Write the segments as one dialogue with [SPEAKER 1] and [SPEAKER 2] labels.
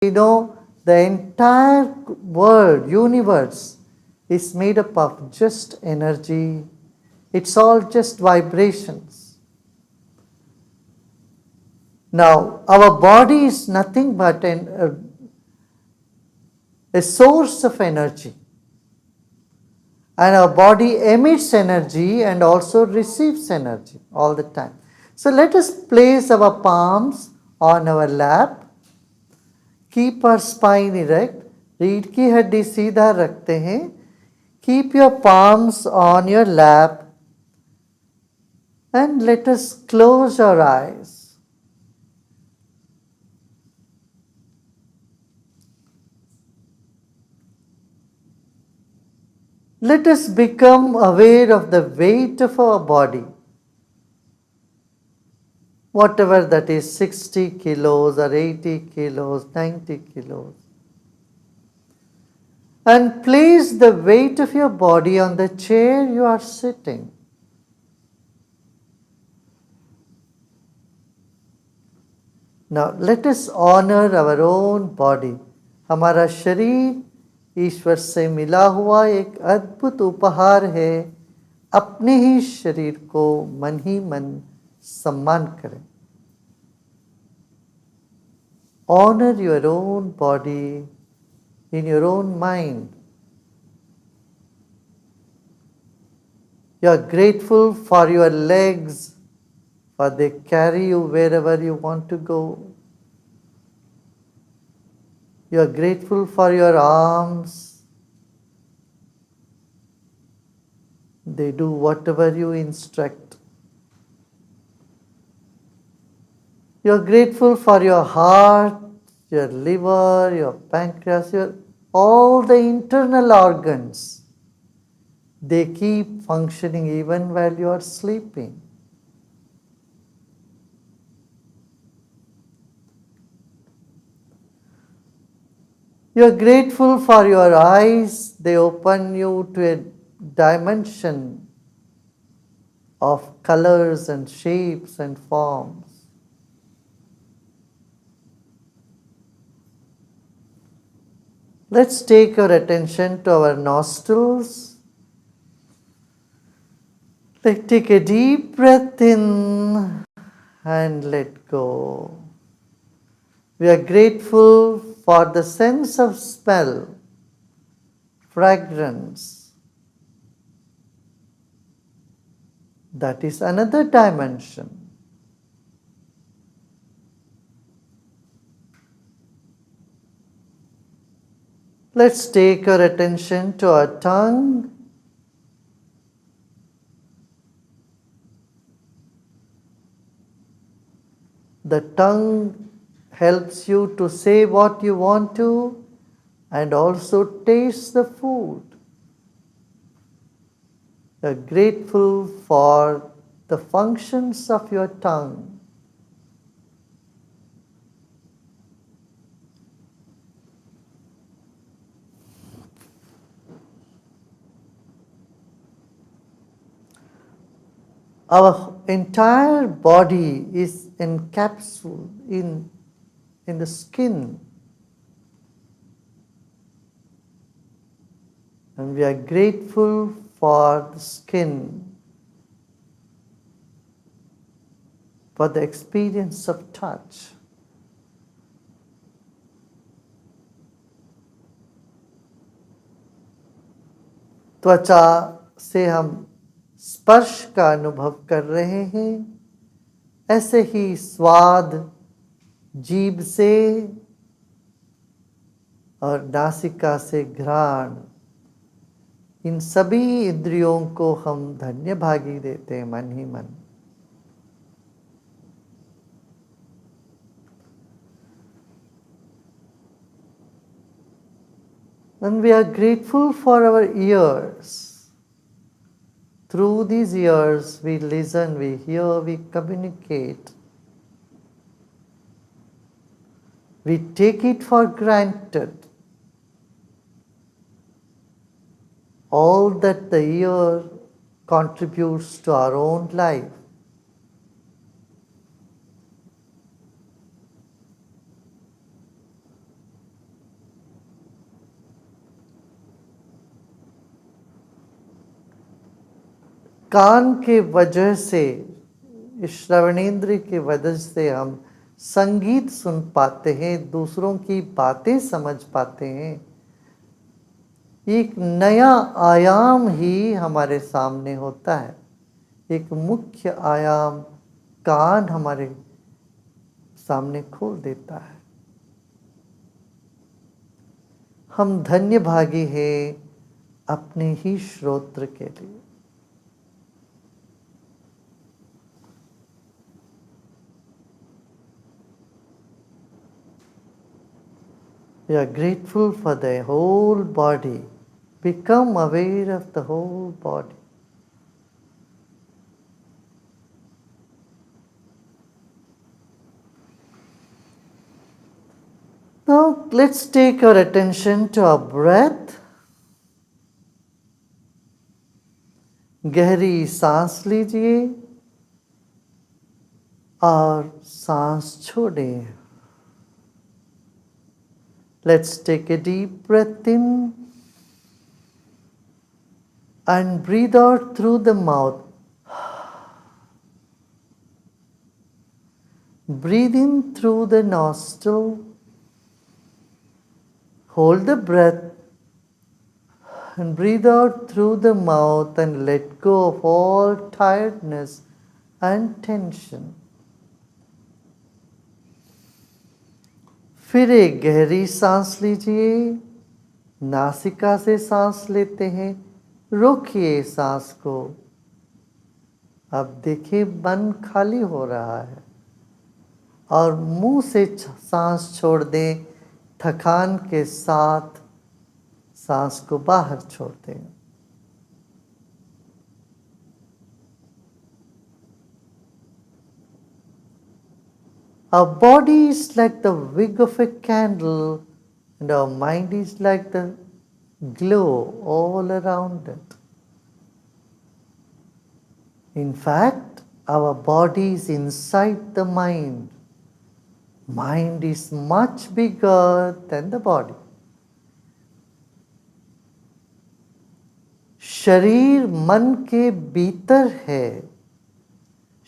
[SPEAKER 1] We know the entire world, universe, is made up of just energy. It's all just vibrations. Now, our body is nothing but a source of energy. And our body emits energy and also receives energy all the time. So let us place our palms on our lap. Keep our spine erect. रीढ़ की हड्डी सीधा रखते हैं. Keep your palms on your lap and let us close our eyes. Let us become aware of the weight of our body. Whatever that is, 60 kilos or 80 kilos, 90 kilos. And place the weight of your body on the chair you are sitting. Now let us honor our own body. हमारा शरीर ईश्वर से मिला हुआ एक अद्भुत उपहार है. अपने ही शरीर को मन ही मन सम्मान करें. Honor your own body in your own mind. You are grateful for your legs, for they carry you wherever you want to go. You are grateful for your arms. They do whatever you instruct. You are grateful for your heart, your liver, your pancreas, all the internal organs. They keep functioning even while you are sleeping. You are grateful for your eyes. They open you to a dimension of colors and shapes and forms. Let's take our attention to our nostrils. Let's take a deep breath in and let go. We are grateful for the sense of smell, fragrance. That is another dimension. Let's take our attention to our tongue. The tongue helps you to say what you want to and also taste the food. You are grateful for the functions of your tongue. Our entire body is encapsulated in the skin. And we are grateful for the skin, for the experience of touch. त्वचा से हम स्पर्श का अनुभव कर रहे हैं. ऐसे ही स्वाद जीभ से और नासिका से घ्राण, इन सभी इंद्रियों को हम धन्य भागी देते हैं मन ही मन. And we are grateful for our ears. Through these ears, we listen, we hear, we communicate. We take it for granted. All that the ear contributes to our own life. कान के वजह से, इस श्रवणेंद्र के वजह से हम संगीत सुन पाते हैं, दूसरों की बातें समझ पाते हैं। एक नया आयाम ही हमारे सामने होता है। एक मुख्य आयाम कान हमारे सामने खोल देता है। हम धन्य भागी हैं अपने ही श्रोत्र के लिए। We are grateful for the whole body. Become aware of the whole body. Now let's take our attention to our breath. गहरी सांस लीजिए और सांस छोड़ें। Let's take a deep breath in and breathe out through the mouth. Breathe in through the nostril. Hold the breath and breathe out through the mouth and let go of all tiredness and tension. फिर एक गहरी सांस लीजिए, नासिका से सांस लेते हैं, रोकिए सांस को। अब देखिए मन खाली हो रहा है और मुंह से सांस छोड़ दें, थकान के साथ सांस को बाहर छोड़ दें। Our body is like the wick of a candle and our mind is like the glow all around it. In fact, our body is inside the mind. Mind is much bigger than the body. शरीर मन के भीतर है।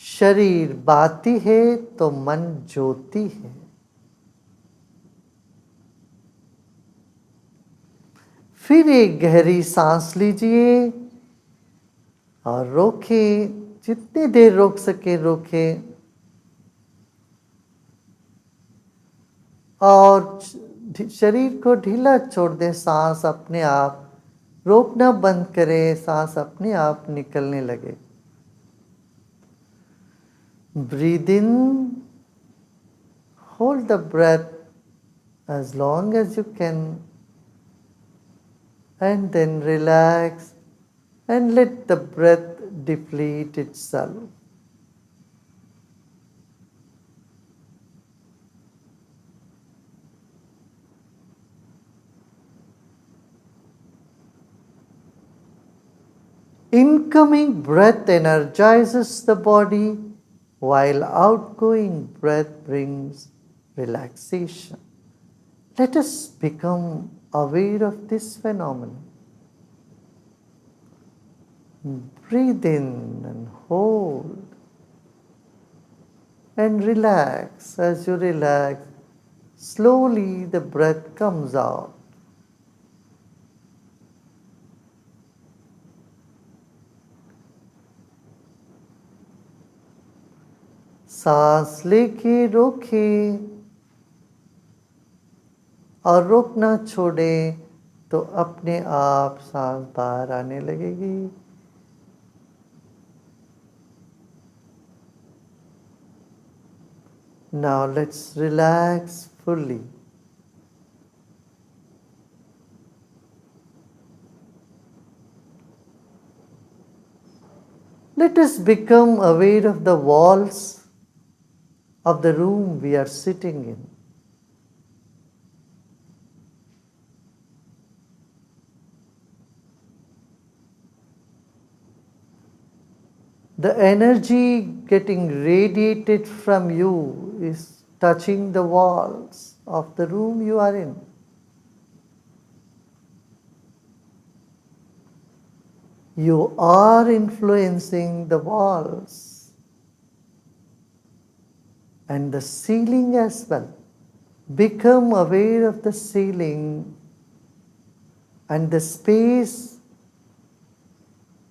[SPEAKER 1] शरीर बाती है तो मन ज्योति है। फिर एक गहरी सांस लीजिए और रोकें, जितनी देर रोक सके रोकें और शरीर को ढीला छोड़ दें। सांस अपने आप रोकना बंद करें, सांस अपने आप निकलने लगे। Breathe in, hold the breath as long as you can, and then relax and let the breath deplete itself. Incoming breath energizes the body, while outgoing breath brings relaxation. Let us become aware of this phenomenon. Breathe in and hold and relax. As you relax, slowly the breath comes out. सांस लेके रोकें और रोकना छोड़ें तो अपने आप सांस बाहर आने लगेगी। Now let's relax fully. Let us become aware of the walls of the room we are sitting in. The energy getting radiated from you is touching the walls of the room you are in. You are influencing the walls and the ceiling as well. Become aware of the ceiling and the space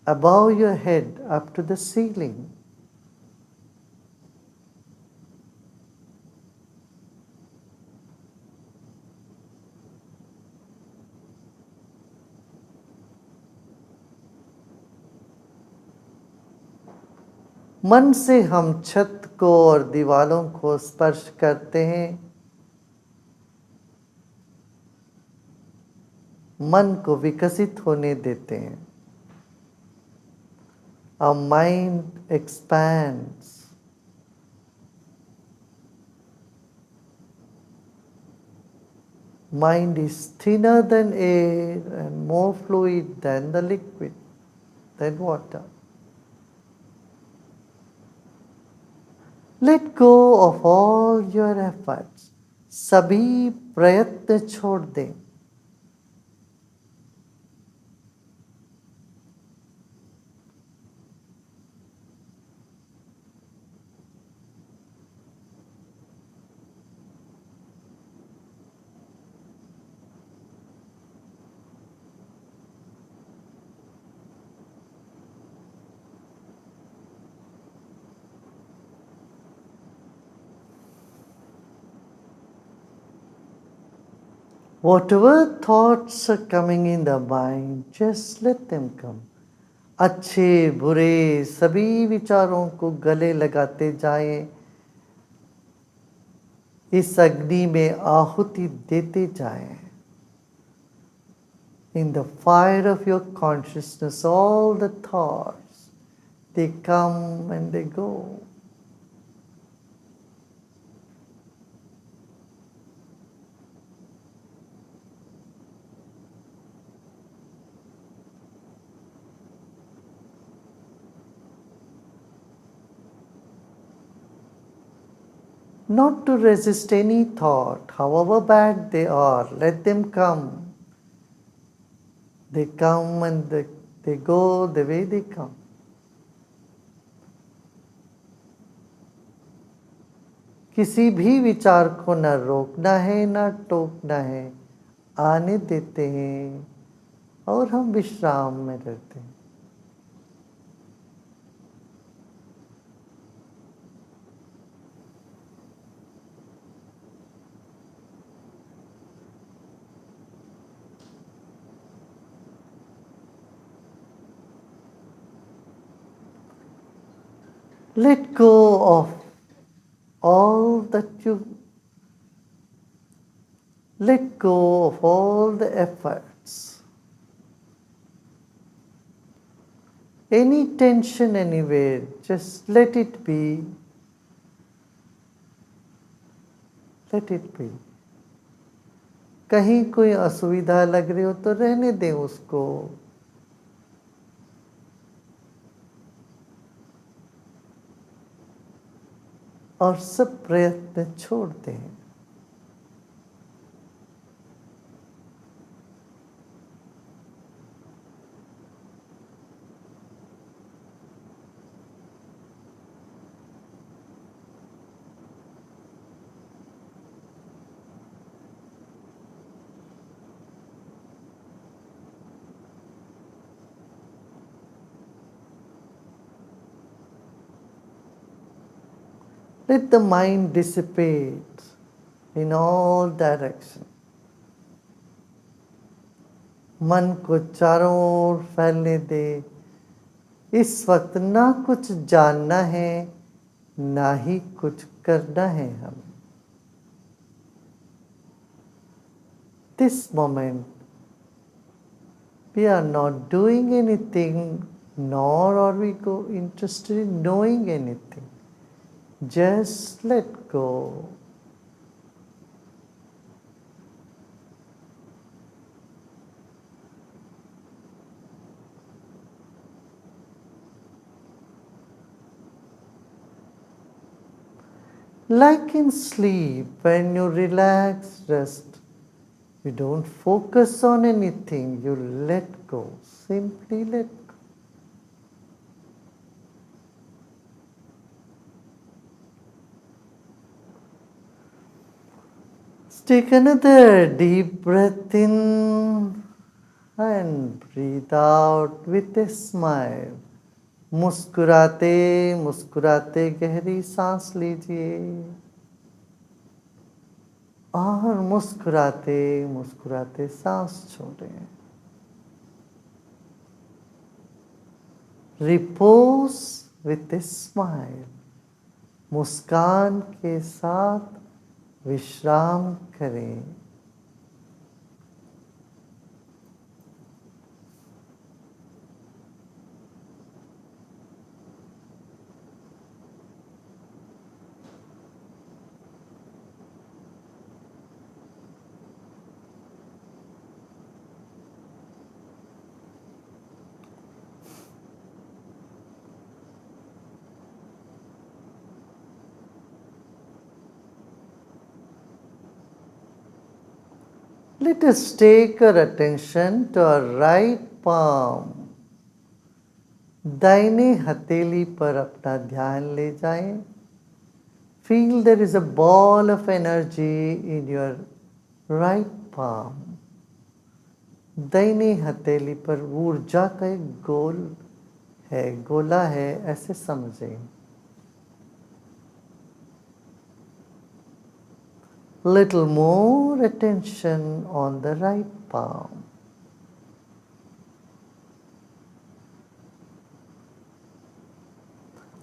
[SPEAKER 1] above your head up to the ceiling. मन से हम छत को और दीवारों को स्पर्श करते हैं। मन को विकसित होने देते हैं। Our mind expands. Mind is thinner than air and more fluid than the liquid, than water. Let go of all your efforts. सभी प्रयत्न छोड़ दें। Whatever thoughts are coming in the mind, just let them come. अच्छे बुरे सभी विचारों को गले लगाते जाएं। इस अग्नि में आहुति देते जाएं। In the fire of your consciousness, all the thoughts, they come and they go. Not to resist any thought, however bad they are, let them come. They come and they go the way they come. किसी भी विचार को न रोकना है न टोकना है, आने देते हैं और हम विश्राम में रहते हैं। Let go of all that you let go of all the efforts. Any tension anywhere, just let it be. Let it be. कहीं कोई असुविधा लग रही हो तो रहने दें उसको। और सब प्रयत्न छोड़ दें। Let the mind dissipate in all directions. मन को चारों ओर फैलने दे। इस वक्त ना कुछ जानना है ना ही कुछ करना है हमें। This moment we are not doing anything, nor are we interested in knowing anything. Just let go. Like in sleep, when you relax, rest, you don't focus on anything, you let go, simply let go. Take another deep breath in and breathe out with a smile. मुस्कुराते मुस्कुराते गहरी सांस लीजिए और मुस्कुराते मुस्कुराते सांस छोड़ें. Repose with a smile. मुस्कान के साथ विश्राम करें. Let us take our attention to our right palm. दाहिने हथेली पर अपना ध्यान ले जाएं. Feel there is a ball of energy in your right palm. दाहिनी हथेली पर ऊर्जा का एक गोल है, गोला है, ऐसे समझें. Little more attention on the right palm.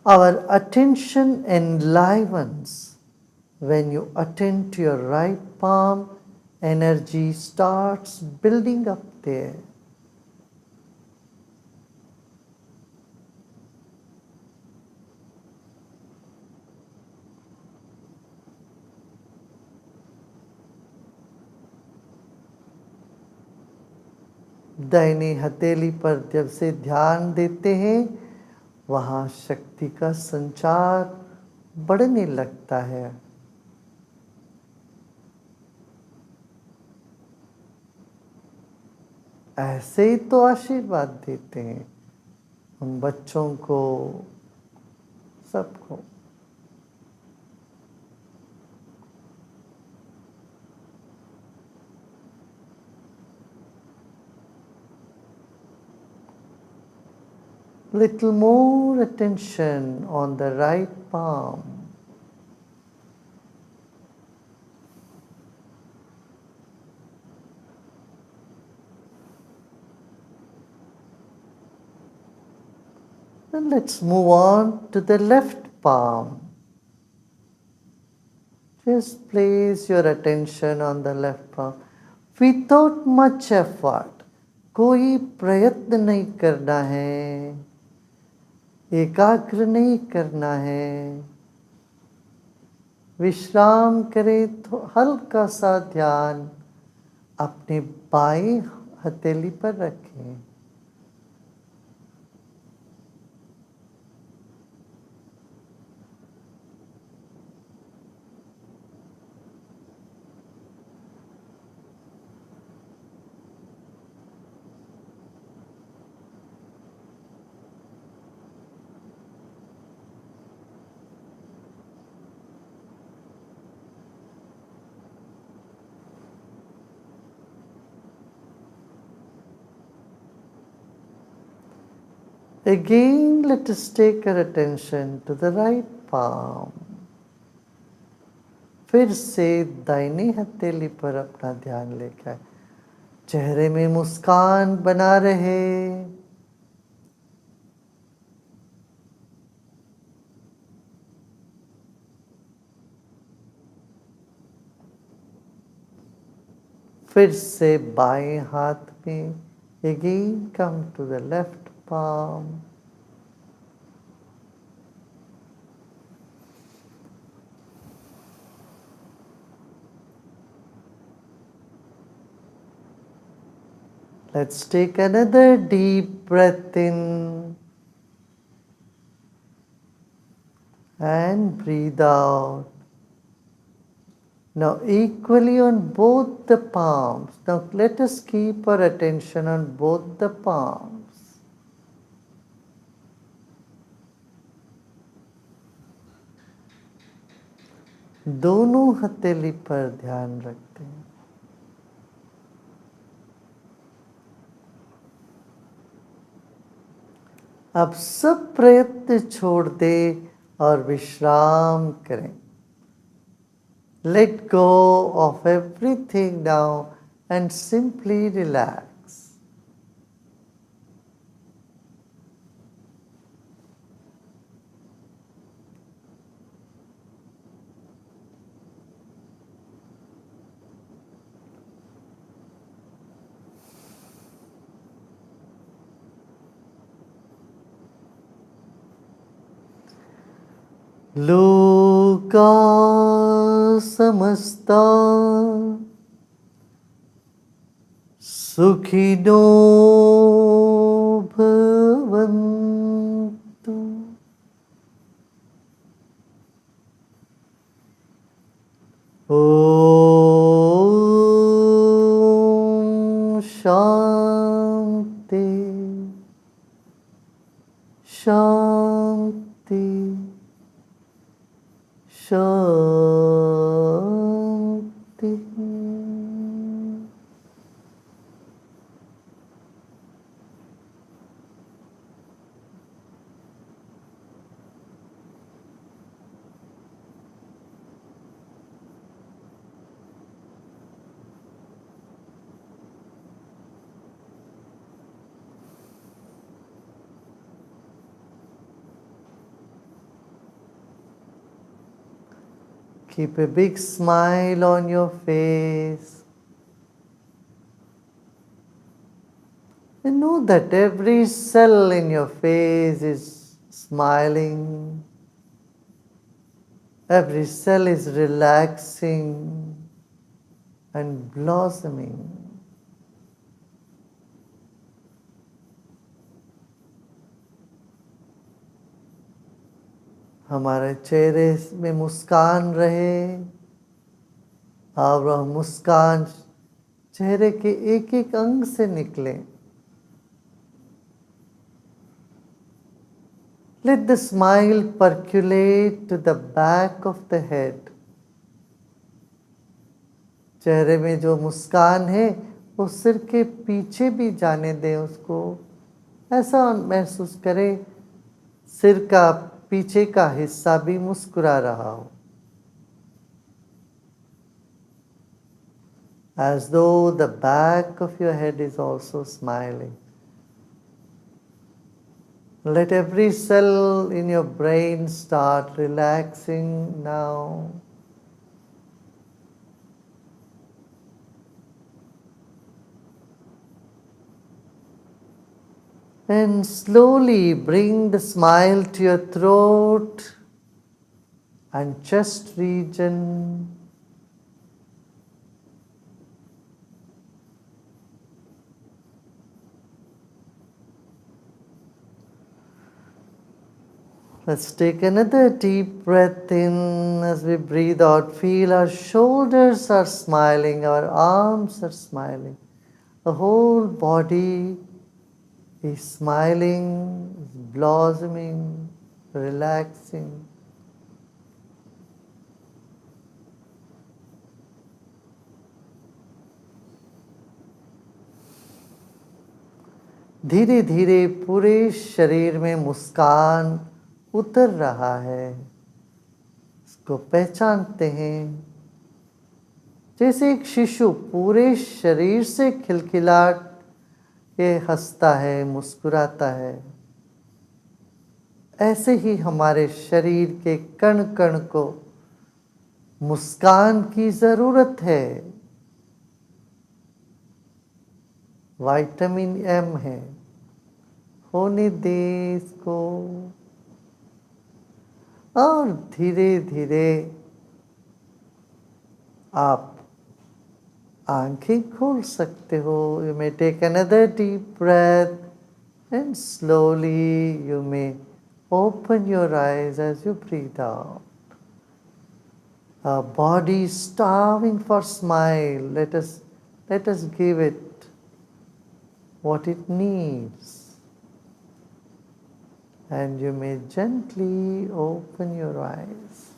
[SPEAKER 1] Our attention enlivens. When you attend to your right palm, energy starts building up there. दाहिनी हथेली पर जब से ध्यान देते हैं वहाँ शक्ति का संचार बढ़ने लगता है. ऐसे ही तो आशीर्वाद देते हैं हम बच्चों को, सबको. Little more attention on the right palm. Then let's move on to the left palm. Just place your attention on the left palm without much effort. कोई प्रयत्न नहीं करना है, एकाग्र नहीं करना है. विश्राम करें तो हल्का सा ध्यान अपने बाएं हथेली पर रखें. Again, let us take our attention to the right palm. फिर से दाहिनी हथेली पर अपना ध्यान लेकर चेहरे में मुस्कान बना रहे. फिर से बाएं हाथ में. Again, come to the left palm. Let's take another deep breath in and breathe out. Now equally on both the palms. Now let us keep our attention on both the palms. दोनों हथेली पर ध्यान रखते हैं। अब सब प्रयत्न छोड़ दे और विश्राम करें। Let go of everything now and simply relax. लोका समस्ता सुखिनो भवन्तु। ओम शांति शांति शांति। Keep a big smile on your face. And know that every cell in your face is smiling. Every cell is relaxing and blossoming. हमारे चेहरे में मुस्कान रहे और वह मुस्कान चेहरे के एक एक अंग से निकले। Let the smile percolate to the back of the head. चेहरे में जो मुस्कान है वो सिर के पीछे भी जाने दें उसको। ऐसा महसूस करें सिर का पीछे का हिस्सा भी मुस्कुरा रहा हो। As though the back of your head is also smiling. Let every cell in your brain start relaxing now. And slowly bring the smile to your throat and chest region. Let's take another deep breath in. As we breathe out, feel our shoulders are smiling, our arms are smiling. The whole body is smiling, is blossoming, relaxing. धीरे धीरे पूरे शरीर में मुस्कान उतर रहा है, इसको पहचानते हैं। जैसे एक शिशु पूरे शरीर से खिलखिलाट के हंसता है, मुस्कुराता है, ऐसे ही हमारे शरीर के कण कण को मुस्कान की ज़रूरत है। विटामिन एम है, होने दे इसको। और धीरे धीरे आप आंखें खोल सकते हो। You may take another deep breath and slowly you may open your eyes as you breathe out. Our body is starving for smile. Let us give it what it needs. And you may gently open your eyes.